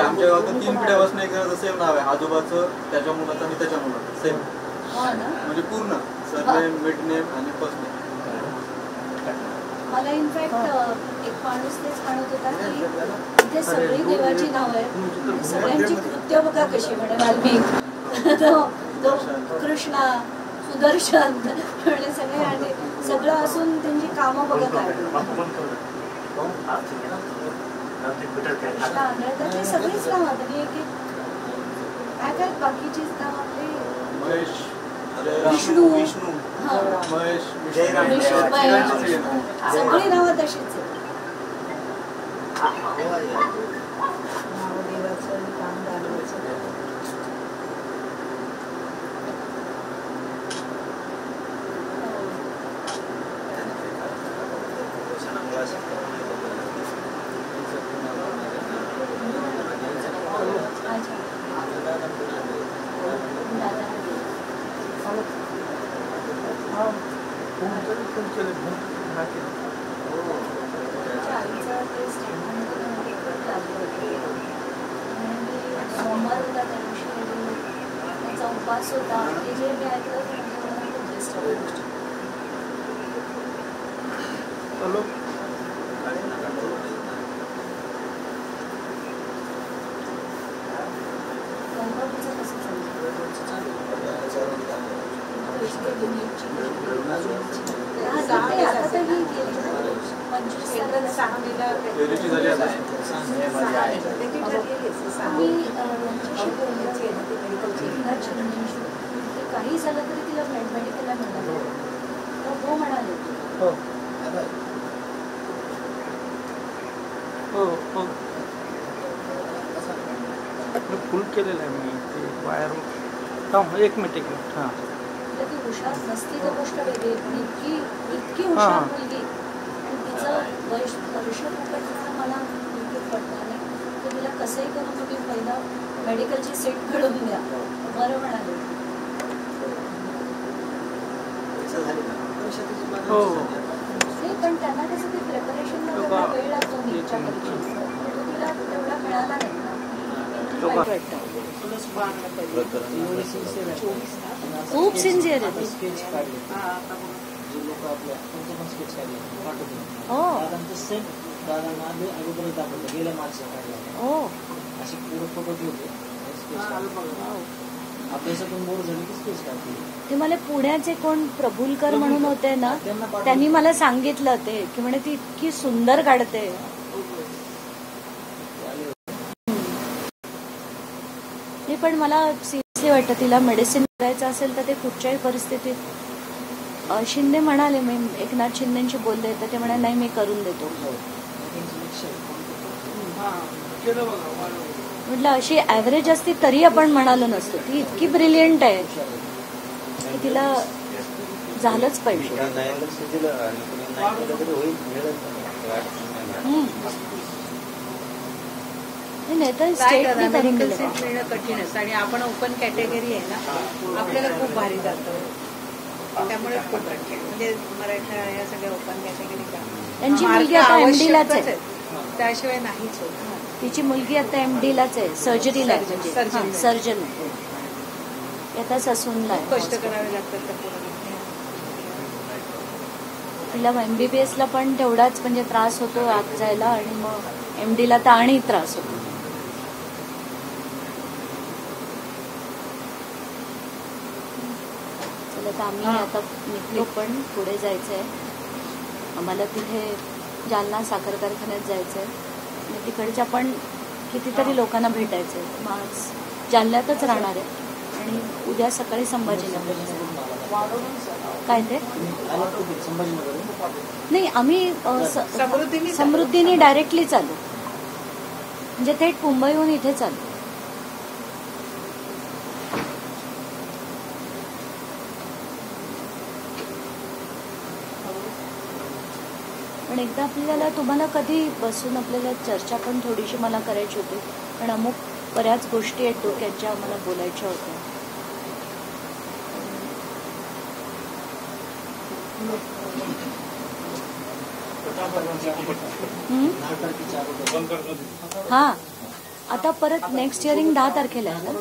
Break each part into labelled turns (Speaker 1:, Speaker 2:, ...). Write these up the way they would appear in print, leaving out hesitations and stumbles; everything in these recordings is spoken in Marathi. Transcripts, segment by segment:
Speaker 1: आमच्या गावात 3 पिढ्यापासून एक सेम नाव आहे, आजोबाचं, त्याच्या मुलाचं आणि त्याच्या मुलाचं सेम, म्हणजे पूर्ण सरनेम, मिड नेम आणि फर्स्ट नेम.
Speaker 2: मला इनफॅक्ट एक माणूस तेच म्हणत होता की इथे सगळी देवाची नाव आहेत, सगळ्यांची कृत्य बघा कशी, म्हणे वाल्मिक तो कृष्णा, सुदर्शन, म्हणजे सगळे आणि सगळं असून त्यांची कामं बघा काय. आंध्रातली सगळीच नाव आणि एक काय काय बाकीचीच नाव आपली विष्णू,
Speaker 1: महेश,
Speaker 2: सगळी नावं तशीच आहेत. सोमवार होता त्या दिवशी त्याचा उपवास होता, ते जे मी ऐकलं काही झालं तरी तिला मेडिकलला मिळालं, तर हो म्हणाले.
Speaker 3: फुल केलेलं आहे मी ते वायर. एक मिनिट हां,
Speaker 2: ती हुशार नसती तर गोष्ट वेगळी, पण इतकी हुशार मुलगी आणि तिचं वर्ष मला पडणार नाही, तर तिला कसंही करून तुम्ही पहिलं मेडिकलची सीट मिळवून द्या, बरं म्हणाले. नाही पण त्यांना कसं ते प्रिपरेशनला वेळ लागतो नीटच्या परीक्षेचा, तिला तेवढा मिळाला नाही ना. खूप सिन्सिअर आहे. ते मला पुण्याचे कोण प्रभुलकर म्हणून होते ना, त्यांनी मला सांगितलं ते की म्हणे ती इतकी सुंदर काढते. हे पण मला सिरियसली वाटतं तिला मेडिसिन करायचं असेल तर ते कुठच्याही परिस्थितीत. शिंदे म्हणाले, मी एकनाथ शिंदेशी बोलले तर ते म्हणाले नाही मी करून देतो. म्हटलं अशी ऍव्हरेज असती तरी आपण म्हणालो नसतो, ती इतकी ब्रिलियंट आहे की तिला झालंच पाहिजे. नाही तर स्टेटने तरी
Speaker 4: मिळणं कठीण असतं आणि आपण ओपन कॅटेगरी आहे ना, आपल्याला खूप भारी जातं, त्यामुळे खूप कठीण. म्हणजे मराठा या सगळ्या ओपन कॅटेगरी
Speaker 2: त्यांची मुलगी आता एमडीलाच आहे,
Speaker 4: त्याशिवाय नाहीच होत.
Speaker 2: तिची मुलगी आता एमडीलाच आहे, सर्जरीला आहे, म्हणजे सर्जन आता ससूनला आहे.
Speaker 4: कष्ट करावे लागतात.
Speaker 2: तिला एमबीबीएसला पण तेवढाच म्हणजे त्रास होतो आत जायला, आणि मग एमडीला तर आणि त्रास होतो. चला तर आम्ही आता निघलो, पण पुढे जायचंय आम्हाला. तिथे जालना साखर कारखान्यात जायचंय आणि तिकडच्या पण कितीतरी लोकांना भेटायचंय. मग आज जालन्यातच राहणार आहे आणि उद्या सकाळी संभाजीनगर. काय ते नाही, आम्ही समृद्धीने डायरेक्टली चालू, म्हणजे थेट मुंबईहून इथे चालू. पण एकदा आपल्याला तुम्हाला कधी बसून आपल्याला चर्चा पण थोडीशी मला करायची होती, पण अमुक बऱ्याच गोष्टी आहेत डोक्यात ज्या मला बोलायच्या होत्या. हा आता परत नेक्स्ट हिअरिंग 10 तारखेला आहे ना?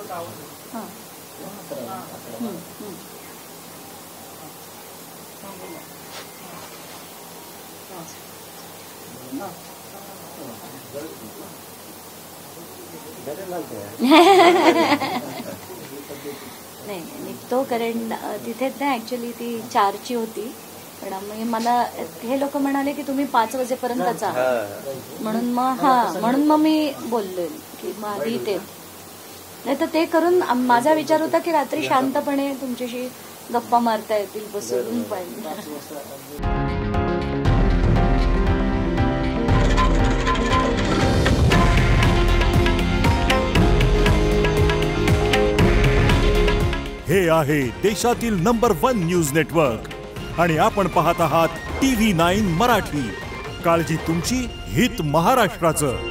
Speaker 2: हां. नाही निघतो, कारण तिथेच नाही, ऍक्च्युली ती 4ची होती, पण मला हे लोक म्हणाले की तुम्ही 5 वाजेपर्यंतचा, म्हणून मग मी बोलले की मग आधी इथे, नाही तर ते करून माझा विचार होता की रात्री शांतपणे तुमच्याशी गप्पा मारता येतील बसून. पण
Speaker 5: हे आहे देशातील नंबर 1 न्यूज नेटवर्क आणि आपण पाहत आहात TV9 मराठी. काळजी तुमची, हित महाराष्ट्राचं.